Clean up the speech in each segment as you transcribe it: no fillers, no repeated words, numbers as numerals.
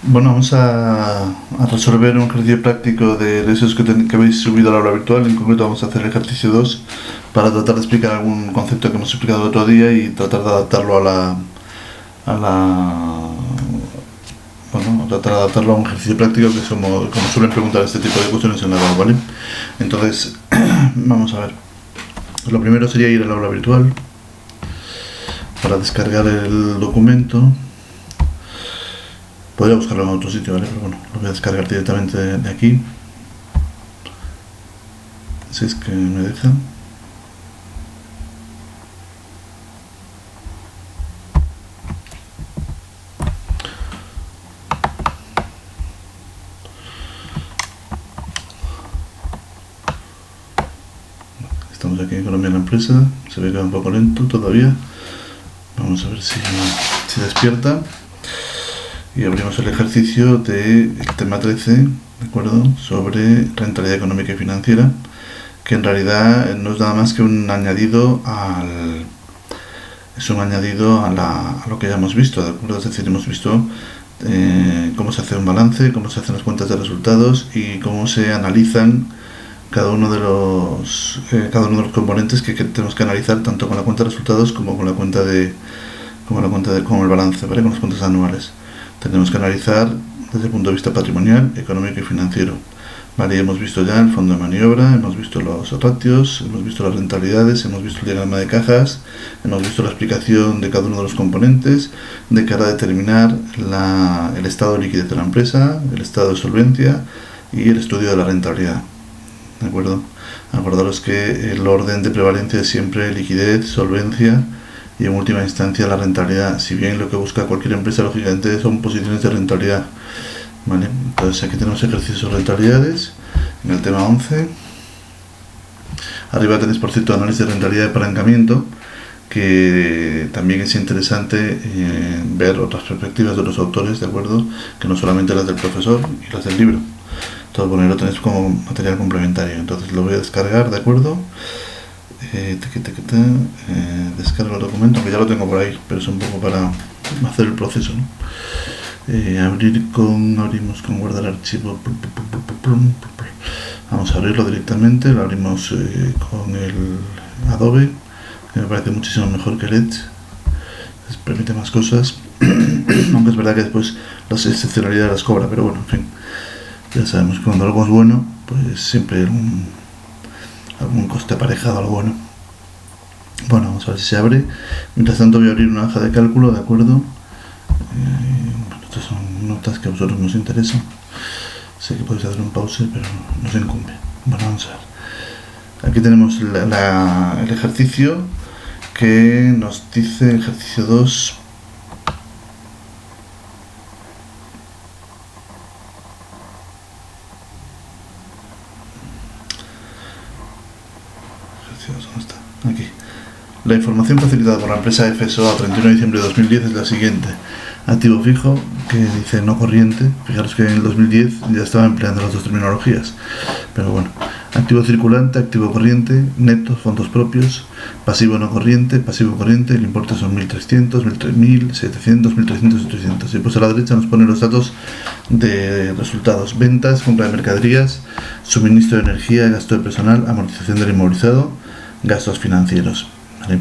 Bueno, vamos a resolver un ejercicio práctico de esos que habéis subido a la aula virtual. En concreto vamos a hacer el ejercicio 2 para tratar de explicar algún concepto que hemos explicado el otro día y tratar de adaptarlo tratar de adaptarlo a un ejercicio práctico, que es como suelen preguntar este tipo de cuestiones en la aula, ¿vale? Entonces, vamos a ver. Lo primero sería ir al aula virtual para descargar el documento. Podría buscarlo en otro sitio, ¿vale? Pero bueno, lo voy a descargar directamente de aquí. Si es que me deja. Estamos aquí en Economía de la Empresa. Se ve que va un poco lento todavía. Vamos a ver si despierta. Y abrimos el ejercicio del tema 13, ¿de acuerdo? Sobre rentabilidad económica y financiera, que en realidad no es nada más que un añadido a lo que ya hemos visto, ¿de acuerdo? Es decir, hemos visto cómo se hace un balance, cómo se hacen las cuentas de resultados y cómo se analizan cada uno de los componentes que tenemos que analizar, tanto con la cuenta de resultados como con el balance, ¿vale? Con las cuentas anuales. Tenemos que analizar desde el punto de vista patrimonial, económico y financiero. Vale, hemos visto ya el fondo de maniobra, hemos visto los ratios, hemos visto las rentabilidades, hemos visto el diagrama de cajas, hemos visto la explicación de cada uno de los componentes de cara a determinar el estado de liquidez de la empresa, el estado de solvencia y el estudio de la rentabilidad. ¿De acuerdo? Acordaros que el orden de prevalencia es siempre liquidez, solvencia y en última instancia la rentabilidad, si bien lo que busca cualquier empresa lógicamente son posiciones de rentabilidad, ¿vale? Entonces aquí tenemos ejercicios de rentabilidades en el tema 11. Arriba tenéis, por cierto, análisis de rentabilidad de apalancamiento, que también es interesante ver otras perspectivas de los autores, ¿de acuerdo? Que no solamente las del profesor y las del libro. Todo bueno, lo tenéis como material complementario. Entonces lo voy a descargar, ¿de acuerdo? Descargo el documento, que ya lo tengo por ahí, pero es un poco para hacer el proceso, ¿no? Abrimos con guardar archivo. Vamos a abrirlo directamente, lo abrimos con el Adobe, que me parece muchísimo mejor que el Edge, les permite más cosas, aunque es verdad que después las excepcionalidades las cobra, pero bueno, en fin, ya sabemos que cuando algo es bueno, pues siempre hay algún coste aparejado a lo bueno. Bueno, vamos a ver si se abre. Mientras tanto voy a abrir una hoja de cálculo, ¿de acuerdo? Estas son notas que a vosotros nos interesan. Sé que podéis hacer un pause, pero no se incumbe. Bueno, vamos a ver. Aquí tenemos el ejercicio que nos dice, ejercicio 2. ¿Dónde está? Aquí. La información facilitada por la empresa FSO a 31 de diciembre de 2010 es la siguiente. Activo fijo, que dice no corriente. Fijaros que en el 2010 ya estaba empleando las dos terminologías. Pero bueno. Activo circulante, activo corriente, neto, fondos propios, pasivo no corriente, pasivo corriente. El importe son 1.300, 1.700, 1.300 y 300. Y pues a la derecha nos pone los datos de resultados. Ventas, compra de mercaderías, suministro de energía, gasto de personal, amortización del inmovilizado, gastos financieros. ¿Vale?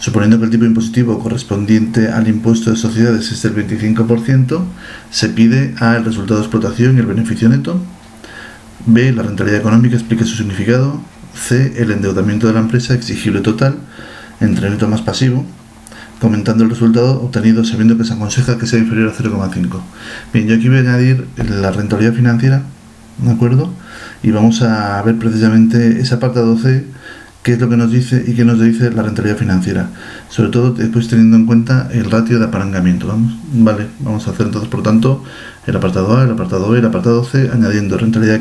Suponiendo que el tipo impositivo correspondiente al impuesto de sociedades es del 25%, se pide A, el resultado de explotación y el beneficio neto; B, la rentabilidad económica, explique su significado; C, el endeudamiento de la empresa exigible total entre neto más pasivo, comentando el resultado obtenido sabiendo que se aconseja que sea inferior a 0,5. Bien, yo aquí voy a añadir la rentabilidad financiera, ¿de acuerdo? Y vamos a ver precisamente ese apartado C, qué es lo que nos dice y qué nos dice la rentabilidad financiera, sobre todo después teniendo en cuenta el ratio de apalancamiento. Vamos a hacer entonces, por tanto, el apartado A, el apartado B, el apartado C, añadiendo rentabilidad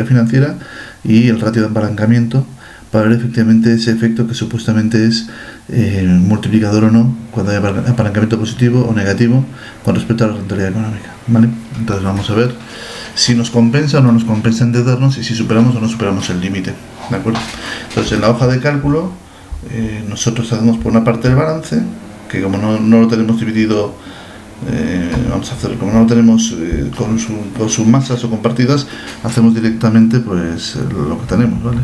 financiera y el ratio de apalancamiento, para ver efectivamente ese efecto que supuestamente es multiplicador o no, cuando hay apalancamiento positivo o negativo con respecto a la rentabilidad económica, ¿vale? Entonces vamos a ver si nos compensa o no nos compensa endeudarnos y si superamos o no superamos el límite, ¿de acuerdo? Entonces en la hoja de cálculo nosotros hacemos por una parte el balance, que como no lo tenemos dividido Vamos a hacer, como no lo tenemos con sus masas o compartidas, hacemos directamente pues lo que tenemos, ¿vale?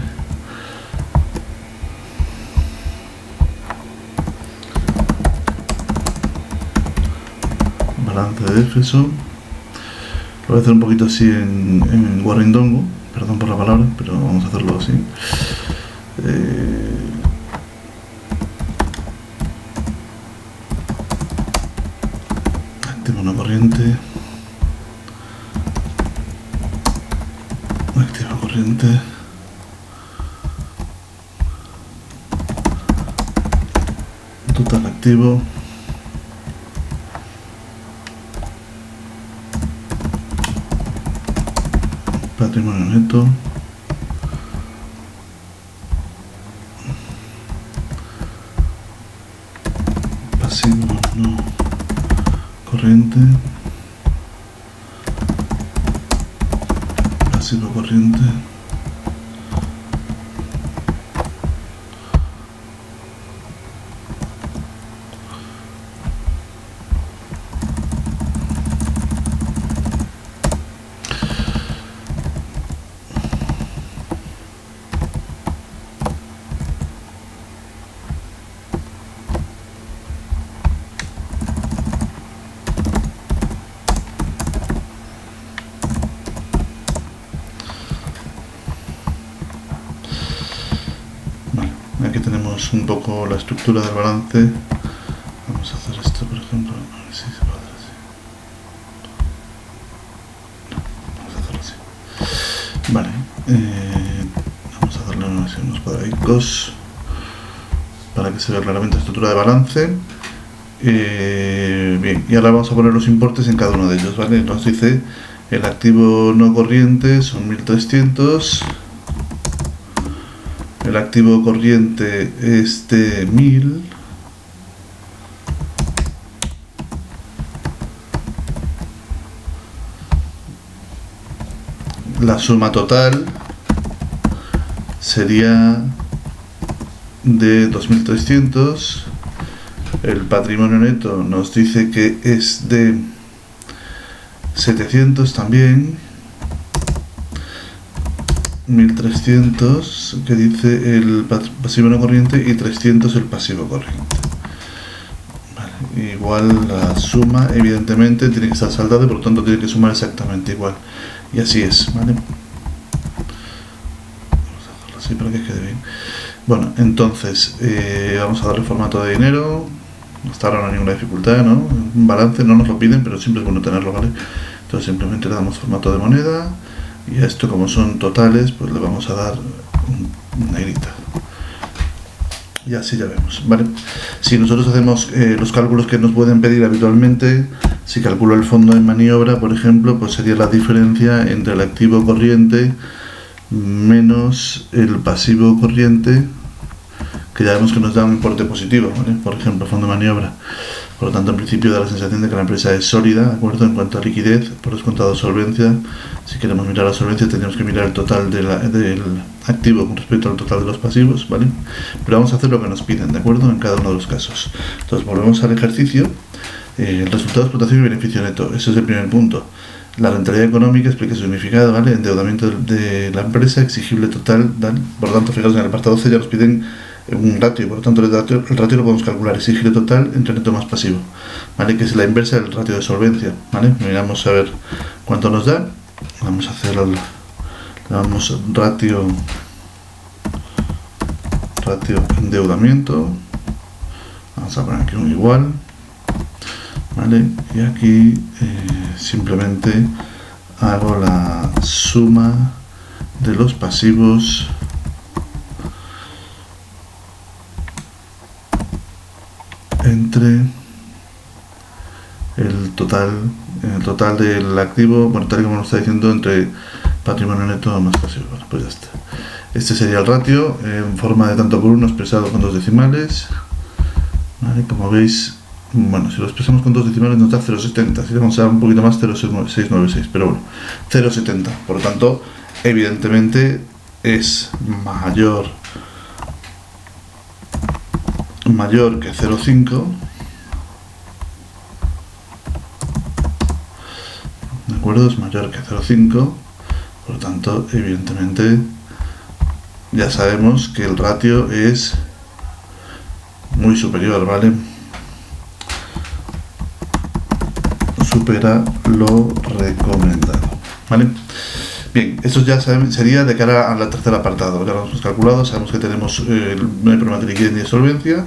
Balance de Éfeso. Lo voy a hacer un poquito así en Warrindongo, perdón por la palabra, pero vamos a hacerlo así. Activo una corriente. Activo corriente. Total activo. Patrimonio neto. Pasivo no corriente. Pasivo corriente. Aquí tenemos un poco la estructura del balance. Vamos a hacer esto, por ejemplo. A ver si se puede hacer así. No, vamos a hacerlo así. Vale. Vamos a darle unos cuadraditos para que se vea claramente la estructura de balance. Bien, y ahora vamos a poner los importes en cada uno de ellos, ¿vale? Nos dice el activo no corriente son 1300. El activo corriente es de 1000. La suma total sería de 2300. El patrimonio neto nos dice que es de 700 también. 1300 que dice el pasivo no corriente y 300 el pasivo corriente. Vale, igual la suma evidentemente tiene que estar saldada y por lo tanto tiene que sumar exactamente igual, y así es, ¿vale? Vamos a hacerlo así para que quede bien. Bueno, entonces vamos a darle formato de dinero. Hasta ahora no hay ninguna dificultad, ¿no? Un balance no nos lo piden, pero siempre es bueno tenerlo, ¿vale? Entonces simplemente le damos formato de moneda. Y a esto, como son totales, pues le vamos a dar una negrita. Y así ya vemos, ¿vale? Si nosotros hacemos los cálculos que nos pueden pedir habitualmente, si calculo el fondo en maniobra, por ejemplo, pues sería la diferencia entre el activo corriente menos el pasivo corriente, que ya vemos que nos da un importe positivo, ¿vale? Por ejemplo, fondo de maniobra. Por lo tanto, en principio da la sensación de que la empresa es sólida, ¿de acuerdo? En cuanto a liquidez, por descontado solvencia. Si queremos mirar la solvencia, tendríamos que mirar el total del activo con respecto al total de los pasivos, ¿vale? Pero vamos a hacer lo que nos piden, ¿de acuerdo? En cada uno de los casos. Entonces, volvemos al ejercicio. El resultado de explotación y beneficio neto. Ese es el primer punto. La rentabilidad económica explica su significado, ¿vale? Endeudamiento de la empresa, exigible total, ¿vale? Por lo tanto, fijaros en el apartado C ya nos piden un ratio, por lo tanto el ratio lo podemos calcular, exigible total entre neto más pasivo, ¿vale? Que es la inversa del ratio de solvencia, ¿vale? Miramos a ver cuánto nos da. Vamos a hacer le damos ratio endeudamiento, vamos a poner aquí un igual, ¿vale? Y aquí simplemente hago la suma de los pasivos entre el total del activo, bueno, tal y como nos está diciendo, entre patrimonio neto más pasivo. Bueno, pues ya está. Este sería el ratio en forma de tanto por uno expresado con dos decimales, ¿vale? Como veis, bueno, si lo expresamos con dos decimales nos da 0,70, si le vamos a dar un poquito más, 0,696, pero bueno, 0,70. Por lo tanto, evidentemente es mayor que 0,5, acuerdo, es mayor que 0,5, por lo tanto, evidentemente, ya sabemos que el ratio es muy superior, ¿vale? Supera lo recomendado, ¿vale? Bien, esto ya sería de cara al tercer apartado. Ya lo hemos calculado, sabemos que tenemos no hay problema de liquidez ni de solvencia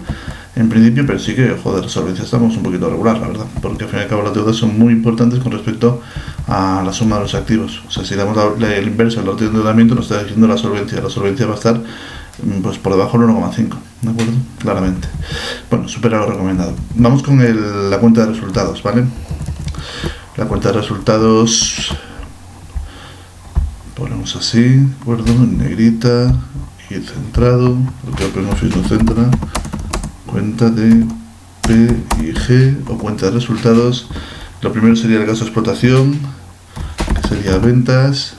en principio, pero sí que, joder, solvencia estamos un poquito regular, la verdad, porque al fin y al cabo las deudas son muy importantes con respecto a la suma de los activos. O sea, si damos el inverso al ratio de endeudamiento, nos está diciendo la solvencia va a estar pues por debajo del 1,5, ¿de acuerdo? Claramente. Bueno, supera lo recomendado. Vamos con la cuenta de resultados, ¿vale? La cuenta de resultados ponemos así, ¿de acuerdo? En negrita y centrado, porque OpenOffice no centra. Cuenta de P y G o cuenta de resultados. Lo primero sería el gasto de explotación, que sería ventas.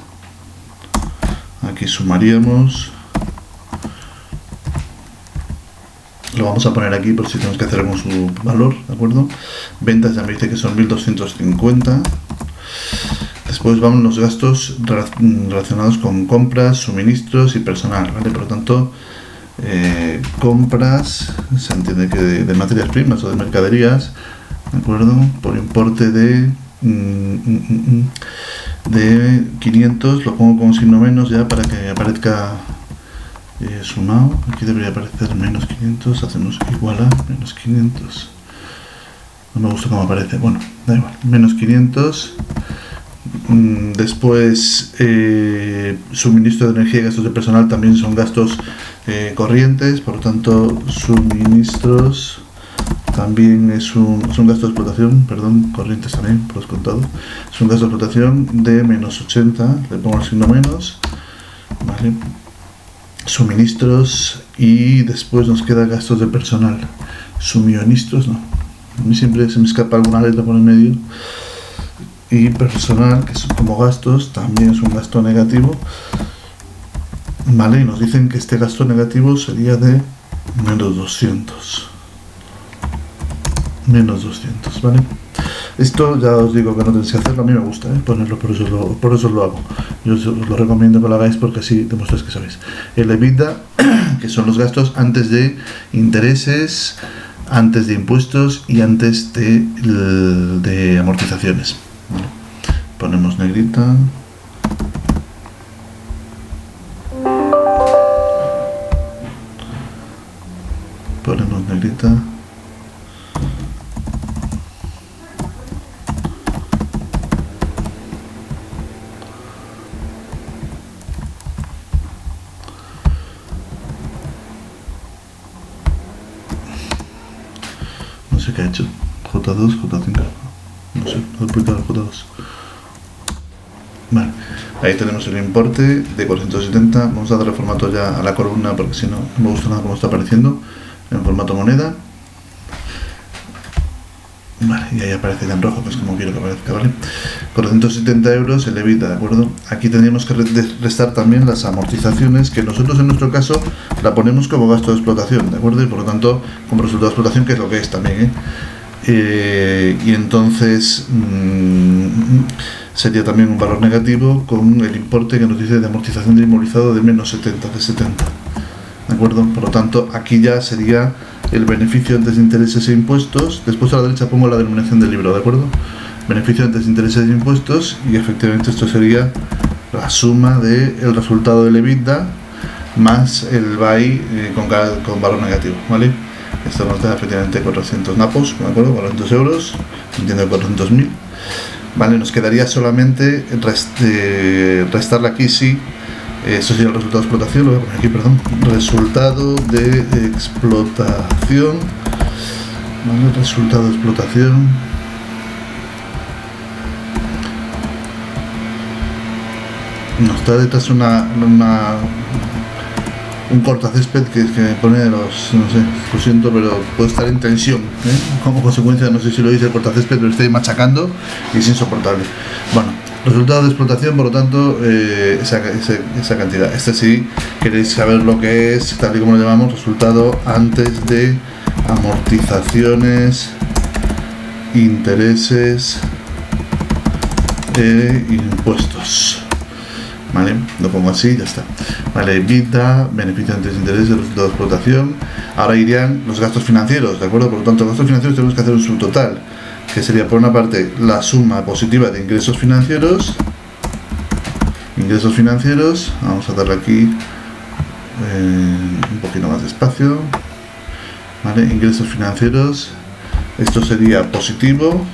Aquí sumaríamos. Lo vamos a poner aquí por si tenemos que hacer con su valor, ¿de acuerdo? Ventas ya me dice que son 1.250. Después vamos los gastos relacionados con compras, suministros y personal, ¿vale? Por lo tanto, compras, se entiende que de materias primas o de mercaderías, ¿de acuerdo? Por importe de 500, lo pongo como signo menos ya para que aparezca sumado. Aquí debería aparecer menos 500, hacemos igual a menos 500. No me gusta cómo aparece, bueno, da igual, menos 500. Después, suministro de energía y gastos de personal también son gastos corrientes, por lo tanto, suministros también es un gasto de explotación, perdón, corrientes también, por descontado, es un gasto de explotación de menos 80, le pongo el signo menos, ¿vale? Suministros y después nos queda gastos de personal, suministros no, a mí siempre se me escapa alguna letra por el medio. Y personal, que son como gastos, también es un gasto negativo, vale, y nos dicen que este gasto negativo sería de menos 200, vale. Esto ya os digo que no tenéis que hacerlo, a mí me gusta ponerlo, por eso lo hago. Yo os lo recomiendo que lo hagáis porque así demostráis que sabéis. El EBITDA, que son los gastos antes de intereses, antes de impuestos y antes de amortizaciones. Vale. Ponemos negrita. Ponemos negrita. No sé qué ha hecho. J2, J5. No sé, no he publicado el J2. Vale, ahí tenemos el importe de 470. Vamos a darle formato ya a la columna porque si no, no me gusta nada cómo está apareciendo en formato moneda. Vale, y ahí aparece ya en rojo, que es como quiero que aparezca, ¿vale? 470 euros el EBITDA, ¿de acuerdo? Aquí tendríamos que restar también las amortizaciones, que nosotros en nuestro caso la ponemos como gasto de explotación, ¿de acuerdo? Y por lo tanto, como resultado de explotación, que es lo que es también, y entonces sería también un valor negativo con el importe que nos dice de amortización de inmovilizado de menos 70, de 70, ¿de acuerdo? Por lo tanto, aquí ya sería el beneficio antes de intereses e impuestos. Después a la derecha pongo la denominación del libro, ¿de acuerdo? Beneficio antes de intereses e impuestos, y efectivamente esto sería la suma del resultado del EBITDA más el BAI con valor negativo, ¿vale? Esto nos da efectivamente 400 napos, ¿de acuerdo? 400 euros, entiendo 400.000, ¿vale? Nos quedaría solamente restarle aquí, sí. Esto sería el resultado de explotación, lo voy a poner aquí, perdón. Resultado de explotación, ¿vale? Resultado de explotación. Nos está detrás un cortacésped que me pone los, no sé, lo siento, pero puede estar en tensión, como consecuencia, no sé si lo dice el cortacésped, pero estoy machacando y es insoportable. Bueno, resultado de explotación, por lo tanto, esa cantidad. Este sí, queréis saber lo que es, tal y como lo llamamos, resultado antes de amortizaciones, intereses impuestos. Vale, lo pongo así, ya está. Vale, EBITDA, beneficio antes de intereses, resultado de explotación. Ahora irían los gastos financieros, ¿de acuerdo? Por lo tanto, los gastos financieros tenemos que hacer un subtotal, que sería por una parte la suma positiva de ingresos financieros. Ingresos financieros, vamos a darle aquí un poquito más de espacio. Vale, ingresos financieros, esto sería positivo.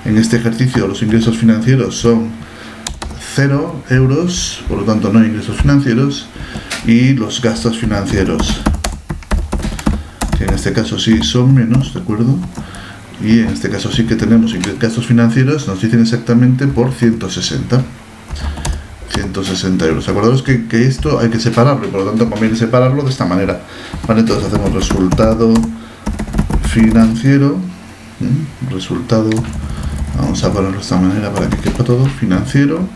En este ejercicio los ingresos financieros son 0 euros, por lo tanto no hay ingresos financieros, y los gastos financieros, que en este caso sí son menos, ¿de acuerdo? Y en este caso sí que tenemos gastos financieros, nos dicen exactamente por 160 euros. Acordaros que esto hay que separarlo y por lo tanto conviene separarlo de esta manera. Vale, entonces hacemos resultado financiero, resultado, vamos a ponerlo de esta manera para que quepa todo, financiero,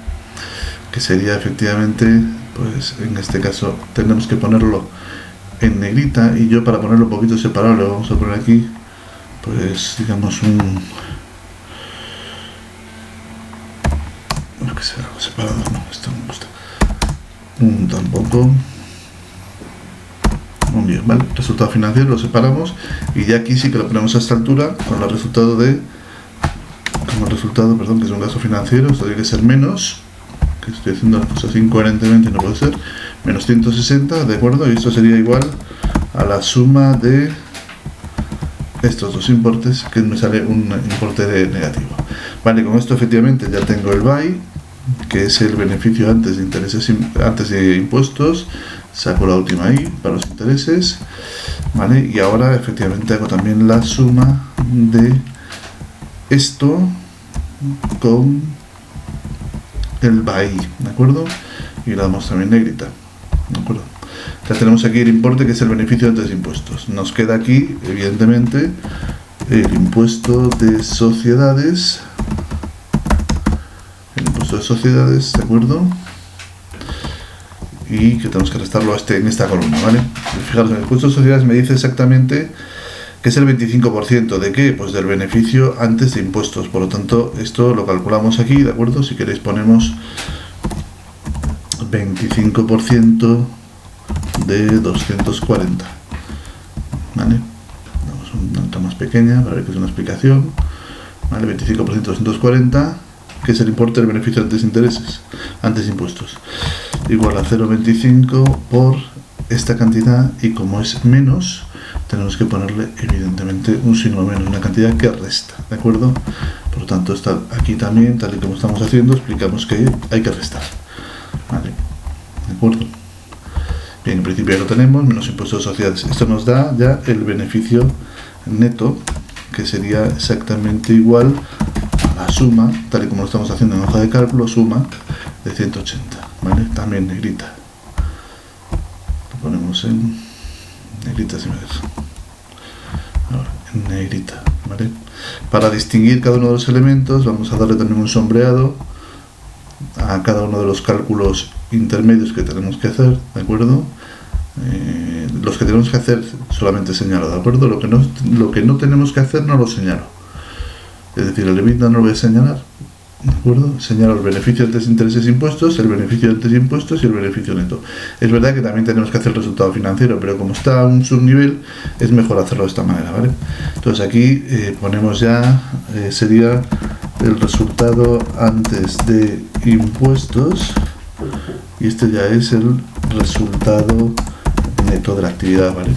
que sería efectivamente, pues en este caso tenemos que ponerlo en negrita, y yo para ponerlo un poquito separado le vamos a poner aquí, pues digamos lo que sea, algo separado, no, esto no me gusta, tampoco, muy bien, vale, resultado financiero lo separamos, y ya aquí sí que lo ponemos a esta altura con el resultado perdón, que es un gasto financiero, esto tiene que ser menos, que estoy haciendo las cosas incoherentemente, no puede ser, menos 160, ¿de acuerdo? Y esto sería igual a la suma de estos dos importes, que me sale un importe negativo. Vale, con esto efectivamente ya tengo el BAI, que es el beneficio antes de intereses, antes de impuestos, saco la última I para los intereses, vale, y ahora efectivamente hago también la suma de esto con el BAI, ¿de acuerdo? Y le damos también negrita, ¿de acuerdo? Ya tenemos aquí el importe, que es el beneficio antes de impuestos. Nos queda aquí, evidentemente, el impuesto de sociedades, ¿de acuerdo? Y que tenemos que restarlo en esta columna, ¿vale? Fijaros, en el impuesto de sociedades me dice exactamente que es el 25%, ¿de qué? Pues del beneficio antes de impuestos. Por lo tanto, esto lo calculamos aquí, ¿de acuerdo? Si queréis ponemos 25% de 240, ¿vale? Damos una nota más pequeña para ver que es una explicación, ¿vale? 25% de 240, que es el importe del beneficio antes de intereses, antes de impuestos, igual a 0,25 por esta cantidad, y como es menos, tenemos que ponerle evidentemente un signo menos, una cantidad que resta, ¿de acuerdo? Por lo tanto, está aquí también, tal y como estamos haciendo, explicamos que hay que restar, ¿vale? ¿De acuerdo? Bien, en principio ya lo tenemos, menos impuestos de sociedades. Esto nos da ya el beneficio neto, que sería exactamente igual a la suma, tal y como lo estamos haciendo en hoja de cálculo, suma de 180, ¿vale? También negrita. Lo ponemos en negrita, si me deja. Ahora, en negrita, ¿vale? Para distinguir cada uno de los elementos, vamos a darle también un sombreado a cada uno de los cálculos intermedios que tenemos que hacer, ¿de acuerdo? Los que tenemos que hacer solamente señalo, ¿de acuerdo? Lo que no tenemos que hacer no lo señalo. Es decir, el EBITDA no lo voy a señalar, ¿de acuerdo? Señalo el beneficio antes de intereses e impuestos, el beneficio antes de impuestos y el beneficio neto. Es verdad que también tenemos que hacer el resultado financiero, pero como está a un subnivel, es mejor hacerlo de esta manera, ¿vale? Entonces aquí ponemos ya, sería el resultado antes de impuestos, y este ya es el resultado neto de la actividad, ¿vale?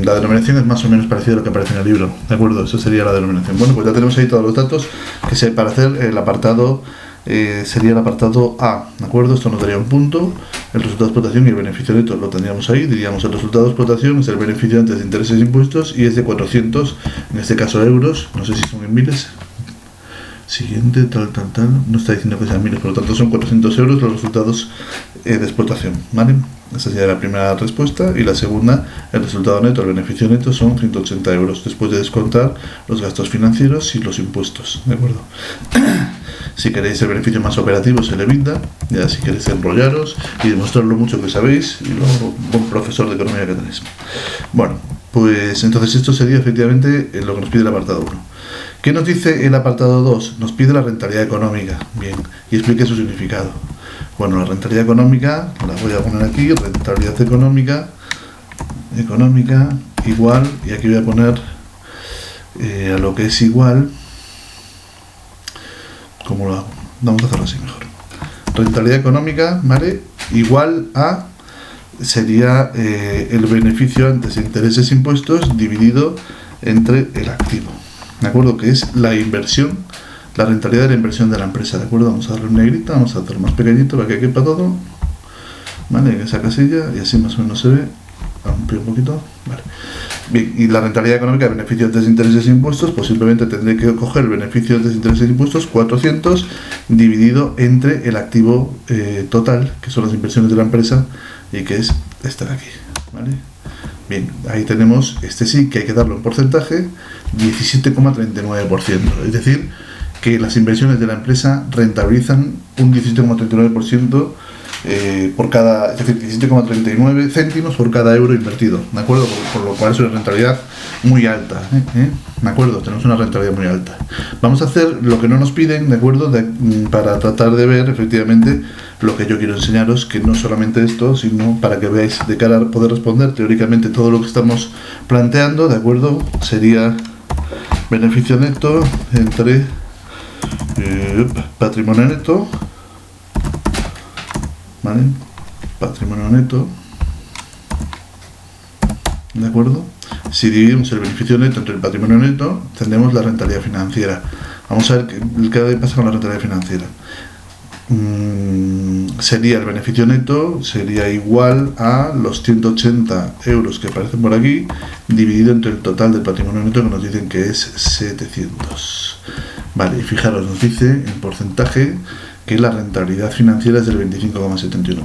La denominación es más o menos parecida a lo que aparece en el libro, ¿de acuerdo? Eso sería la denominación. Bueno, pues ya tenemos ahí todos los datos que para hacer el apartado, sería el apartado A, ¿de acuerdo? Esto nos daría un punto, el resultado de explotación y el beneficio neto lo tendríamos ahí, diríamos el resultado de explotación es el beneficio antes de intereses e impuestos, y es de 400, en este caso euros, no sé si son en miles. Siguiente, tal, no está diciendo que sean miles, por lo tanto son 400 euros los resultados de explotación, ¿vale? Esa sería la primera respuesta, y la segunda, el resultado neto, el beneficio neto son 180 euros, después de descontar los gastos financieros y los impuestos, ¿de acuerdo? Si queréis el beneficio más operativo es el EBITDA, ya si queréis enrollaros y demostrar lo mucho que sabéis y lo buen profesor de economía que tenéis. Bueno, Pues entonces esto sería efectivamente lo que nos pide el apartado 1. ¿Qué nos dice el apartado 2? Nos pide la rentabilidad económica. Bien, y explique su significado. Bueno, la rentabilidad económica, la voy a poner aquí, rentabilidad económica igual, y aquí voy a poner a lo que es igual, ¿cómo lo hago? Vamos a hacerlo así mejor. Rentabilidad económica, ¿vale? Igual a, sería el beneficio antes de intereses e impuestos dividido entre el activo, ¿de acuerdo? Que es la inversión, la rentabilidad de la inversión de la empresa, ¿de acuerdo? Vamos a darle una negrita, vamos a hacerlo más pequeñito para que quepa todo, ¿vale? En esa casilla, y así más o menos se ve. Amplio un poquito, vale. Bien, y la rentabilidad económica de beneficios antes de intereses e impuestos, pues simplemente tendré que coger el beneficio antes de intereses e impuestos, 400, dividido entre el activo total, que son las inversiones de la empresa, y que es este de aquí, ¿vale? Bien, ahí tenemos, este sí que hay que darlo en porcentaje, 17,39%, es decir, que las inversiones de la empresa rentabilizan un 17,39% por cada, es decir, 17,39 céntimos por cada euro invertido, ¿de acuerdo? Por lo cual es una rentabilidad muy alta, ¿de acuerdo? Tenemos una rentabilidad muy alta. Vamos a hacer lo que no nos piden, ¿de acuerdo? Para tratar de ver efectivamente lo que yo quiero enseñaros, que no solamente esto, sino para que veáis de cara a poder responder teóricamente todo lo que estamos planteando, ¿de acuerdo? Sería beneficio neto entre patrimonio neto, ¿vale? Patrimonio neto, ¿de acuerdo? Si dividimos el beneficio neto entre el patrimonio neto, tendremos la rentabilidad financiera. Vamos a ver qué pasa con la rentabilidad financiera. Sería el beneficio neto, sería igual a los 180 euros que aparecen por aquí, dividido entre el total del patrimonio neto, que nos dicen que es 700. Vale, y fijaros, nos dice en porcentaje que la rentabilidad financiera es del 25,71%.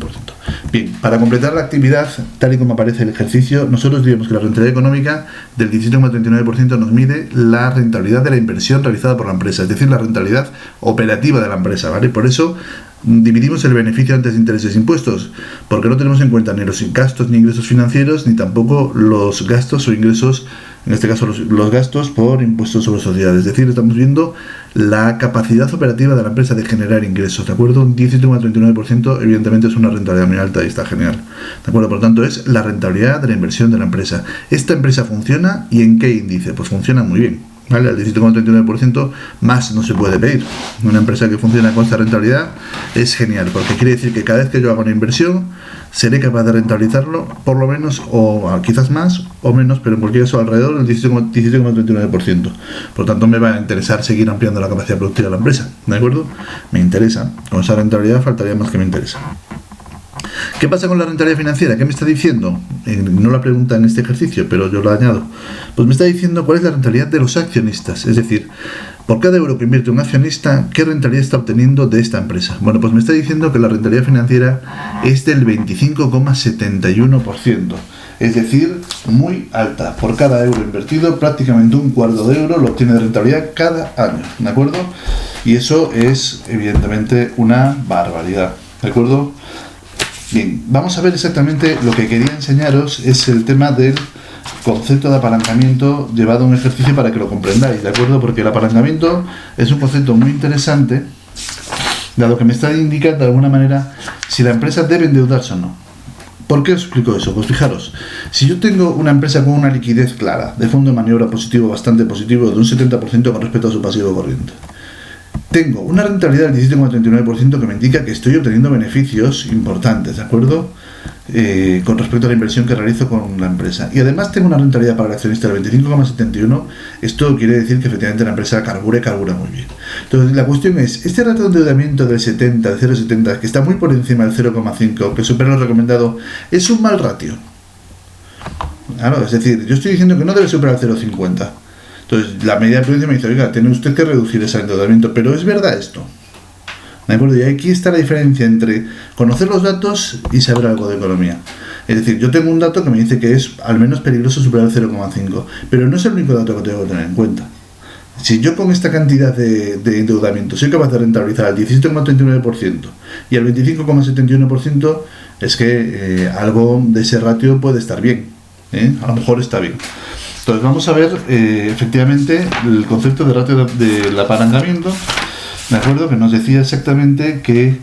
Bien, para completar la actividad, tal y como aparece el ejercicio, nosotros diríamos que la rentabilidad económica del 17,39% nos mide la rentabilidad de la inversión realizada por la empresa, es decir, la rentabilidad operativa de la empresa, ¿vale? Por eso dividimos el beneficio antes de intereses e impuestos, porque no tenemos en cuenta ni los gastos ni ingresos financieros, ni tampoco los gastos o ingresos, en este caso los gastos por impuestos sobre sociedades. Es decir, estamos viendo la capacidad operativa de la empresa de generar ingresos, ¿de acuerdo? Un 17,39% evidentemente es una rentabilidad muy alta y está genial, ¿de acuerdo? Por lo tanto, es la rentabilidad de la inversión de la empresa. ¿Esta empresa funciona y en qué índice? Pues funciona muy bien, ¿vale? Al 17,39% más no se puede pedir. Una empresa que funciona con esta rentabilidad es genial, porque quiere decir que cada vez que yo haga una inversión seré capaz de rentabilizarlo por lo menos, o quizás más o menos, pero en cualquier caso alrededor del 17,39%. Por lo tanto, me va a interesar seguir ampliando la capacidad productiva de la empresa, ¿de acuerdo? Me interesa. Con esa rentabilidad faltaría más que me interesa. ¿Qué pasa con la rentabilidad financiera? ¿Qué me está diciendo? No la pregunta en este ejercicio, pero yo la añado. Pues me está diciendo cuál es la rentabilidad de los accionistas. Es decir, por cada euro que invierte un accionista, ¿qué rentabilidad está obteniendo de esta empresa? Bueno, pues me está diciendo que la rentabilidad financiera es del 25,71%. Es decir, muy alta. Por cada euro invertido, prácticamente un cuarto de euro lo obtiene de rentabilidad cada año, ¿de acuerdo? Y eso es, evidentemente, una barbaridad, ¿de acuerdo? Bien, vamos a ver exactamente lo que quería enseñaros, es el tema del concepto de apalancamiento llevado a un ejercicio para que lo comprendáis, ¿de acuerdo? Porque el apalancamiento es un concepto muy interesante, dado que me está indicando de alguna manera si la empresa debe endeudarse o no. ¿Por qué os explico eso? Pues fijaros, si yo tengo una empresa con una liquidez clara, de fondo de maniobra positivo, bastante positivo, de un 70% con respecto a su pasivo corriente, tengo una rentabilidad del 17,39% que me indica que estoy obteniendo beneficios importantes, ¿de acuerdo? Con respecto a la inversión que realizo con la empresa. Y además tengo una rentabilidad para el accionista del 25,71%. Esto quiere decir que efectivamente la empresa carbura muy bien. Entonces la cuestión es, este ratio de endeudamiento del 0,70, que está muy por encima del 0,5, que supera lo recomendado, ¿es un mal ratio? Claro, es decir, yo estoy diciendo que no debe superar el 0,50. Entonces, la medida de prudencia me dice, oiga, tiene usted que reducir ese endeudamiento, pero ¿es verdad esto? ¿De acuerdo? Y aquí está la diferencia entre conocer los datos y saber algo de economía. Es decir, yo tengo un dato que me dice que es al menos peligroso superar el 0,5, pero no es el único dato que tengo que tener en cuenta. Si yo con esta cantidad de endeudamiento soy capaz de rentabilizar al 17,39% y al 25,71%, es que algo de ese ratio puede estar bien. A lo mejor está bien. Entonces vamos a ver efectivamente el concepto de ratio del apalancamiento, ¿de acuerdo? Que nos decía exactamente que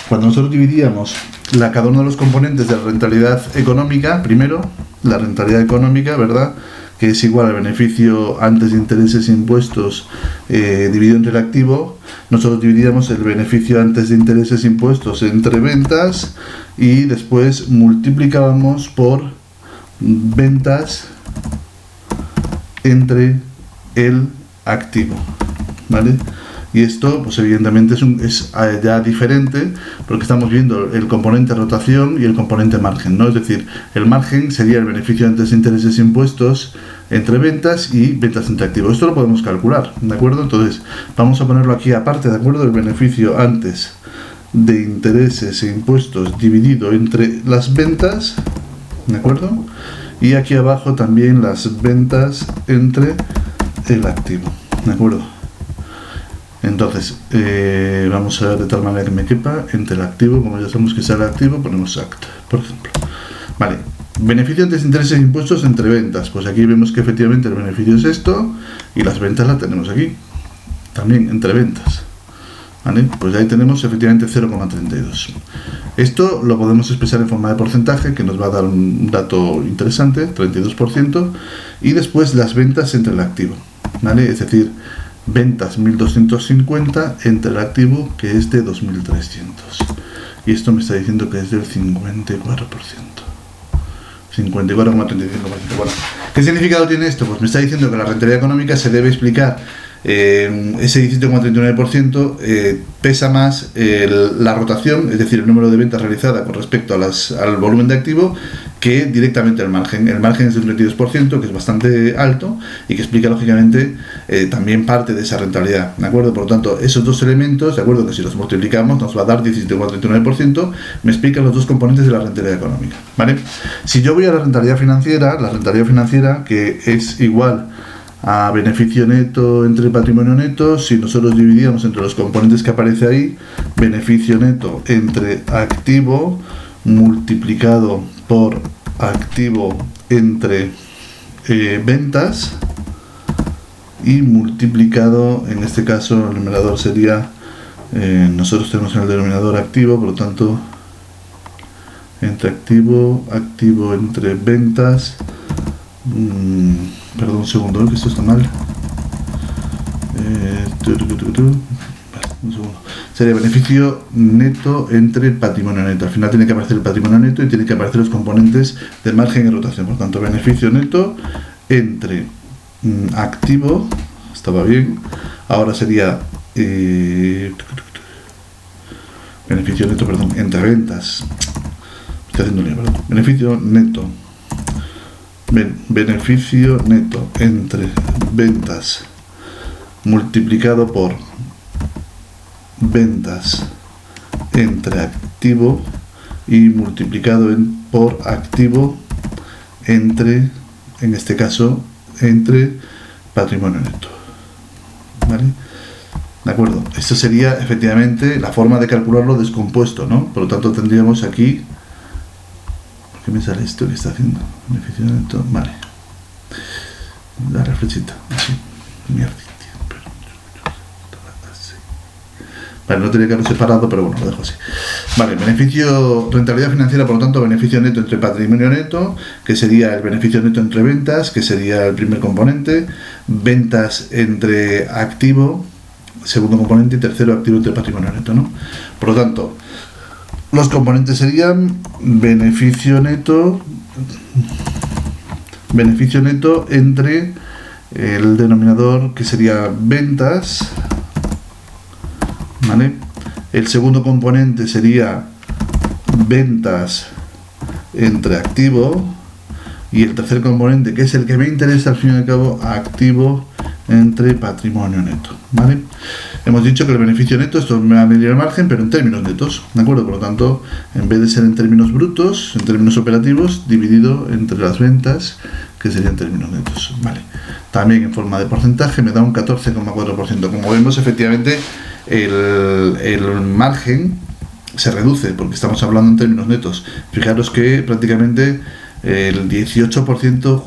cuando nosotros dividíamos cada uno de los componentes de la rentabilidad económica, primero la rentabilidad económica, ¿verdad?, que es igual al beneficio antes de intereses e impuestos dividido entre el activo, nosotros dividíamos el beneficio antes de intereses e impuestos entre ventas y después multiplicábamos por ventas entre el activo, ¿vale? Y esto, pues evidentemente es ya diferente, porque estamos viendo el componente rotación y el componente margen, ¿no? Es decir, el margen sería el beneficio antes de intereses e impuestos entre ventas y ventas entre activos. Esto lo podemos calcular, ¿de acuerdo? Entonces, vamos a ponerlo aquí aparte, ¿de acuerdo? El beneficio antes de intereses e impuestos dividido entre las ventas, ¿de acuerdo? Y aquí abajo también las ventas entre el activo, ¿de acuerdo? Entonces, vamos a ver de tal manera que me quepa entre el activo, como ya sabemos que sale el activo, ponemos ACT, por ejemplo. Vale, beneficio antes de intereses e impuestos entre ventas. Pues aquí vemos que efectivamente el beneficio es esto y las ventas las tenemos aquí, también entre ventas. ¿Vale? Pues ahí tenemos efectivamente 0,32. Esto lo podemos expresar en forma de porcentaje, que nos va a dar un dato interesante, 32%, y después las ventas entre el activo, ¿vale? Es decir, ventas 1.250 entre el activo, que es de 2.300. Y esto me está diciendo que es del 54%. 54,35%. Bueno, ¿qué significado tiene esto? Pues me está diciendo que la rentabilidad económica se debe explicar ese 17,39%, pesa más la rotación, es decir, el número de ventas realizada con respecto al volumen de activo, que directamente el margen. El margen es del 32%, que es bastante alto y que explica lógicamente también parte de esa rentabilidad, ¿de acuerdo? Por lo tanto, esos dos elementos, ¿de acuerdo?, que si los multiplicamos nos va a dar 17,39%, me explican los dos componentes de la rentabilidad económica, ¿vale? Si yo voy a la rentabilidad financiera, que es igual a beneficio neto entre patrimonio neto, si nosotros dividíamos entre los componentes que aparece ahí, beneficio neto entre activo multiplicado por activo entre ventas y multiplicado, en este caso el numerador sería, nosotros tenemos en el denominador activo, por lo tanto entre activo entre ventas, perdón un segundo, que esto está mal. Un segundo. Sería beneficio neto entre patrimonio neto. Al final tiene que aparecer el patrimonio neto y tiene que aparecer los componentes de margen y rotación. Por tanto, beneficio neto entre activo, estaba bien. Ahora sería beneficio neto, perdón, entre ventas. Estoy haciendo un lío, perdón. Beneficio neto entre ventas multiplicado por ventas entre activo y multiplicado por activo entre, en este caso, entre patrimonio neto, ¿vale? ¿De acuerdo? Esto sería efectivamente la forma de calcularlo descompuesto, ¿no? Por lo tanto tendríamos aquí, ¿por qué me sale esto que está haciendo? Beneficio neto, vale. La flechita, así, mierda. Vale, no tenía que haber separado, pero bueno, lo dejo así. Vale, rentabilidad financiera, por lo tanto, beneficio neto entre patrimonio neto, que sería el beneficio neto entre ventas, que sería el primer componente, ventas entre activo, segundo componente, y tercero activo entre patrimonio neto, ¿no? Por lo tanto, los componentes serían beneficio neto entre el denominador, que sería ventas, ¿vale? El segundo componente sería ventas entre activo, y el tercer componente, que es el que me interesa al fin y al cabo, activo entre patrimonio neto, ¿vale? Hemos dicho que el beneficio neto, esto me va a medir el margen, pero en términos netos, ¿de acuerdo? Por lo tanto, en vez de ser en términos brutos, en términos operativos, dividido entre las ventas, que serían términos netos, ¿vale? También en forma de porcentaje me da un 14,4%. Como vemos, efectivamente, el margen se reduce porque estamos hablando en términos netos. Fijaros que prácticamente el 18%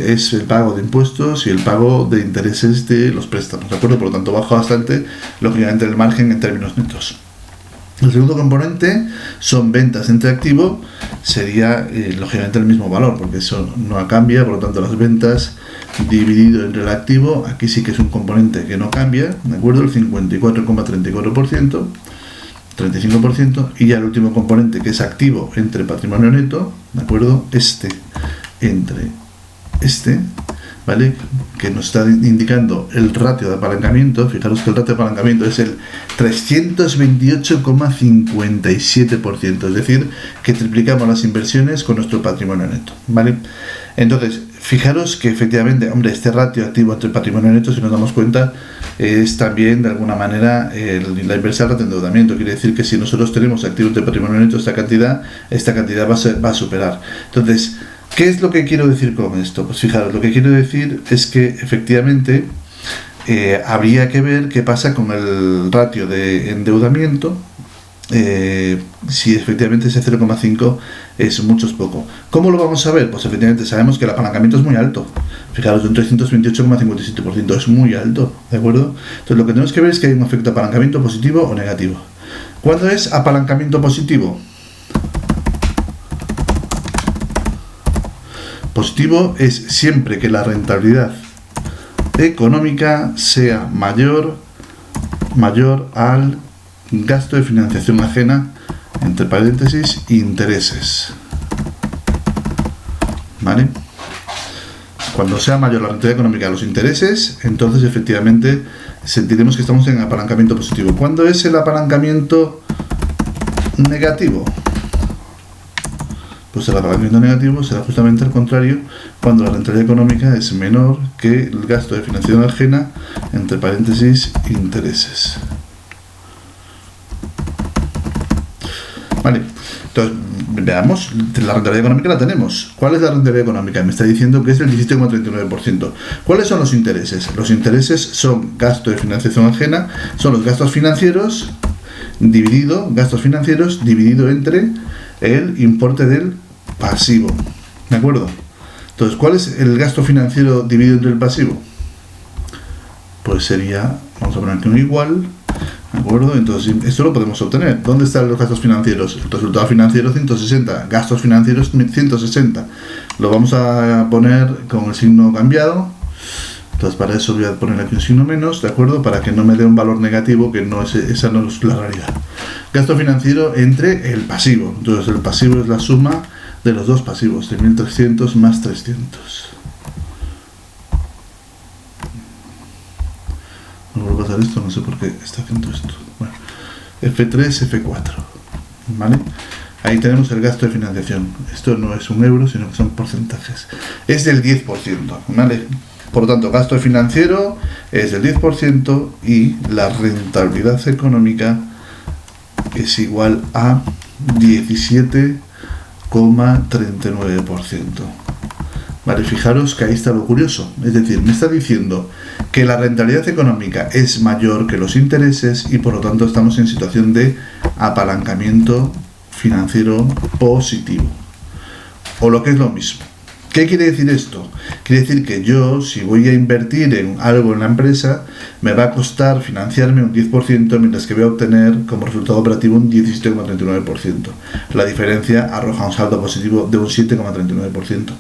es el pago de impuestos y el pago de intereses de los préstamos, ¿de acuerdo? Por lo tanto, baja bastante, lógicamente, el margen en términos netos. El segundo componente son ventas entre activo, sería lógicamente el mismo valor, porque eso no cambia, por lo tanto las ventas dividido entre el activo, aquí sí que es un componente que no cambia, ¿de acuerdo? El 54,34%, 35%, y ya el último componente que es activo entre patrimonio neto, ¿de acuerdo? Entre este, ¿vale? Que nos está indicando el ratio de apalancamiento. Fijaros que el ratio de apalancamiento es el 328,57%, es decir, que triplicamos las inversiones con nuestro patrimonio neto, ¿vale? Entonces, fijaros que efectivamente, hombre, este ratio activo entre patrimonio neto, si nos damos cuenta, es también de alguna manera la inversa al ratio de endeudamiento. Quiere decir que si nosotros tenemos activo entre patrimonio neto esta cantidad va a superar. Entonces, ¿qué es lo que quiero decir con esto? Pues fijaros, lo que quiero decir es que efectivamente habría que ver qué pasa con el ratio de endeudamiento, si efectivamente ese 0,5 es mucho o poco. ¿Cómo lo vamos a ver? Pues efectivamente sabemos que el apalancamiento es muy alto. Fijaros, un 328,57% es muy alto, ¿de acuerdo? Entonces lo que tenemos que ver es que hay un efecto de apalancamiento positivo o negativo. ¿Cuándo es apalancamiento positivo? Positivo es siempre que la rentabilidad económica sea mayor al gasto de financiación ajena, entre paréntesis, intereses, ¿vale? Cuando sea mayor la rentabilidad económica a los intereses, entonces efectivamente sentiremos que estamos en apalancamiento positivo. ¿Cuándo es el apalancamiento negativo? Pues el apalancamiento negativo será justamente al contrario, cuando la rentabilidad económica es menor que el gasto de financiación ajena, entre paréntesis, intereses. Vale, entonces veamos, la rentabilidad económica la tenemos. ¿Cuál es la rentabilidad económica? Me está diciendo que es del 17,39%. ¿Cuáles son los intereses? Los intereses son gasto de financiación ajena, son los gastos financieros dividido entre el importe del pasivo, ¿de acuerdo? Entonces, ¿cuál es el gasto financiero dividido entre el pasivo? Pues sería, vamos a poner aquí un igual, ¿de acuerdo? Entonces, esto lo podemos obtener. ¿Dónde están los gastos financieros? El resultado financiero 160, gastos financieros 160. Lo vamos a poner con el signo cambiado. Entonces, para eso voy a poner aquí un signo menos, ¿de acuerdo? Para que no me dé un valor negativo, que no es, esa no es la realidad. Gasto financiero entre el pasivo. Entonces, el pasivo es la suma de los dos pasivos, de 1.300 más 300. No vuelvo a pasar esto, no sé por qué está haciendo esto. Bueno, F3, F4, ¿vale? Ahí tenemos el gasto de financiación. Esto no es un euro, sino que son porcentajes. Es del 10%, ¿vale? Por lo tanto, gasto financiero es del 10% y la rentabilidad económica es igual a 17,39%. Vale, fijaros que ahí está lo curioso. Es decir, me está diciendo que la rentabilidad económica es mayor que los intereses y por lo tanto estamos en situación de apalancamiento financiero positivo. O lo que es lo mismo. ¿Qué quiere decir esto? Quiere decir que yo, si voy a invertir en algo en la empresa, me va a costar financiarme un 10%, mientras que voy a obtener como resultado operativo un 17,39%. La diferencia arroja un saldo positivo de un 7,39%.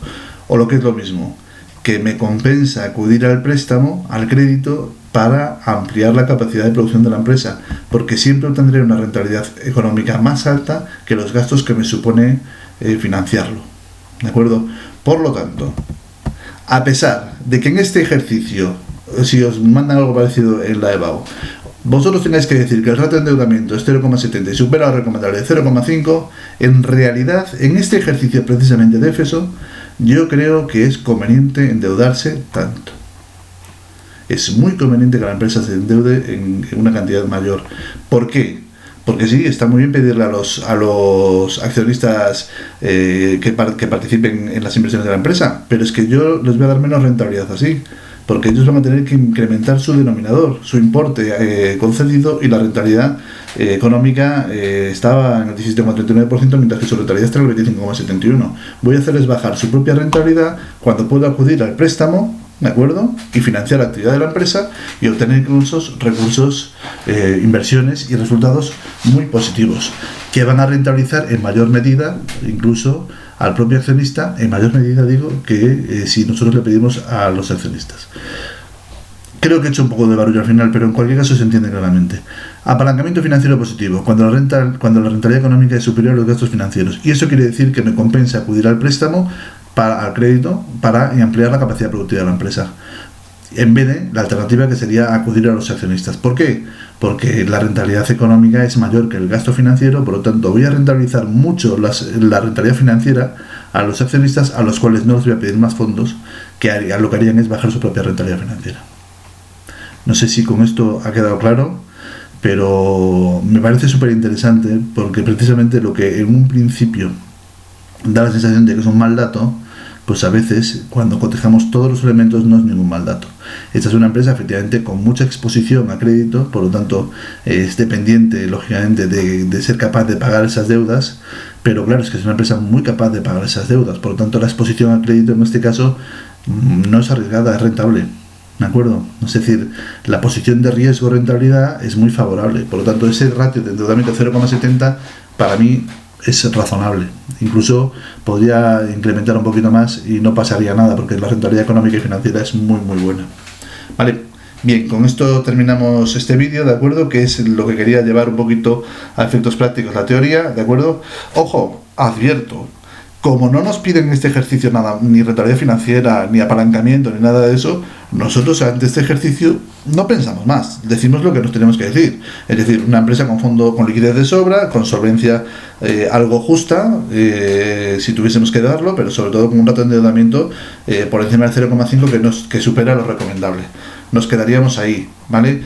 O lo que es lo mismo, que me compensa acudir al préstamo, al crédito, para ampliar la capacidad de producción de la empresa, porque siempre obtendré una rentabilidad económica más alta que los gastos que me supone financiarlo. ¿De acuerdo? Por lo tanto, a pesar de que en este ejercicio, si os mandan algo parecido en la EBAU, vosotros tengáis que decir que el ratio de endeudamiento es 0,70 y supera lo recomendable de 0,5, en realidad, en este ejercicio precisamente de EFESO, yo creo que es conveniente endeudarse tanto. Es muy conveniente que la empresa se endeude en una cantidad mayor. ¿Por qué? Porque sí, está muy bien pedirle a los accionistas que participen en las inversiones de la empresa, pero es que yo les voy a dar menos rentabilidad así. porque ellos van a tener que incrementar su denominador, su importe concedido, y la rentabilidad económica estaba en el 17,39%, mientras que su rentabilidad está en el 25,71%. Voy a hacerles bajar su propia rentabilidad cuando pueda acudir al préstamo, ¿de acuerdo? Y financiar la actividad de la empresa y obtener incluso recursos, inversiones y resultados muy positivos, que van a rentabilizar en mayor medida, incluso al propio accionista, en mayor medida, digo, que si nosotros le pedimos a los accionistas. Creo que he hecho un poco de barullo al final, pero en cualquier caso se entiende claramente. Apalancamiento financiero positivo, cuando la rentabilidad económica es superior a los gastos financieros. Y eso quiere decir que me compensa acudir al préstamo, al crédito, para ampliar la capacidad productiva de la empresa, en vez de la alternativa, que sería acudir a los accionistas. ¿Por qué? Porque la rentabilidad económica es mayor que el gasto financiero, por lo tanto voy a rentabilizar mucho la rentabilidad financiera a los accionistas, a los cuales no les voy a pedir más fondos, que lo que harían es bajar su propia rentabilidad financiera. No sé si con esto ha quedado claro, pero me parece súper interesante, porque precisamente lo que en un principio da la sensación de que es un mal dato, pues a veces, cuando cotejamos todos los elementos, no es ningún mal dato. Esta es una empresa, efectivamente, con mucha exposición a crédito, por lo tanto es dependiente, lógicamente, de ser capaz de pagar esas deudas, pero claro, es que es una empresa muy capaz de pagar esas deudas, por lo tanto la exposición al crédito en este caso no es arriesgada, es rentable, ¿de acuerdo? Es decir, la posición de riesgo-rentabilidad es muy favorable, por lo tanto ese ratio de endeudamiento 0,70 para mí es razonable. Incluso podría incrementar un poquito más y no pasaría nada, porque la rentabilidad económica y financiera es muy muy buena. Vale, bien, con esto terminamos este vídeo, ¿de acuerdo? Que es lo que quería llevar un poquito a efectos prácticos la teoría, ¿de acuerdo? Ojo, advierto, como no nos piden en este ejercicio nada, ni rentabilidad financiera, ni apalancamiento, ni nada de eso, nosotros ante este ejercicio no pensamos más, decimos lo que nos tenemos que decir. Es decir, una empresa con fondo, con liquidez de sobra, con solvencia algo justa, si tuviésemos que darlo, pero sobre todo con un ratio de endeudamiento por encima del 0,5 que supera lo recomendable. Nos quedaríamos ahí, ¿vale?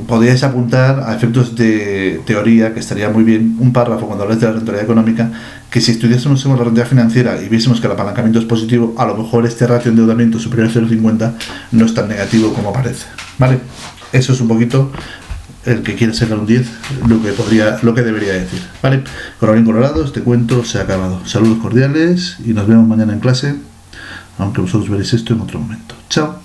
Podríais apuntar a efectos de teoría, que estaría muy bien, un párrafo cuando habláis de la rentabilidad económica, que si estudiásemos la rentabilidad financiera y viésemos que el apalancamiento es positivo, a lo mejor este ratio de endeudamiento superior al 0,50 no es tan negativo como parece, ¿vale? Eso es un poquito el que quiere sacar un 10, lo que debería decir, ¿vale? Colorín colorado, este cuento se ha acabado. Saludos cordiales y nos vemos mañana en clase, aunque vosotros veréis esto en otro momento. Chao.